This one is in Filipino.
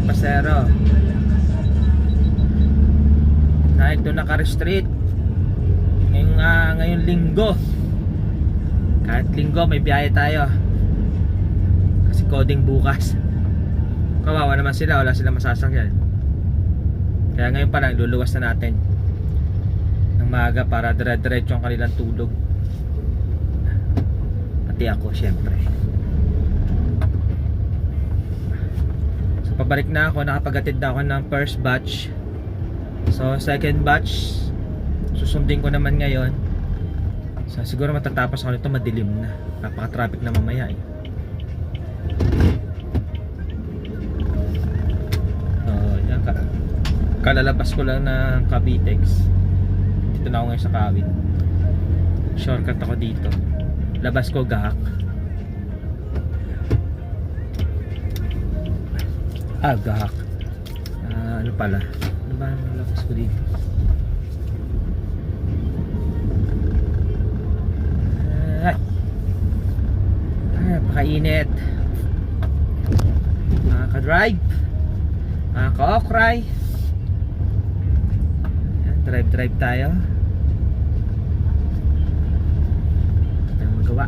ni Pasero. Dahil doon naka-restrict ngayong linggo. Kahit linggo may biyahe tayo. Kasi coding bukas. Kawawa naman sila, wala silang masasakyan. Kaya ngayon pa lang luluwas na natin ng maaga para dire-diretso ang kanilang tulog. Pati ako syempre. So pabalik na ako, nakapaghatid na ako ng first batch. So second batch susundin ko naman ngayon. So siguro matatapos ako nito, madilim na. Napaka-traffic na mamaya eh. So yan, kalalabas ko lang ng Cavitex. Dito na ako ngayon sa Kawit. Shortcut ako dito. Labas ko Gahak. Gahak. Ano pala? Ano ba ang labas ko dito? Napakainit. Mga ka-drive, mga ka-okray. Drive tayo. Ito ang magawa.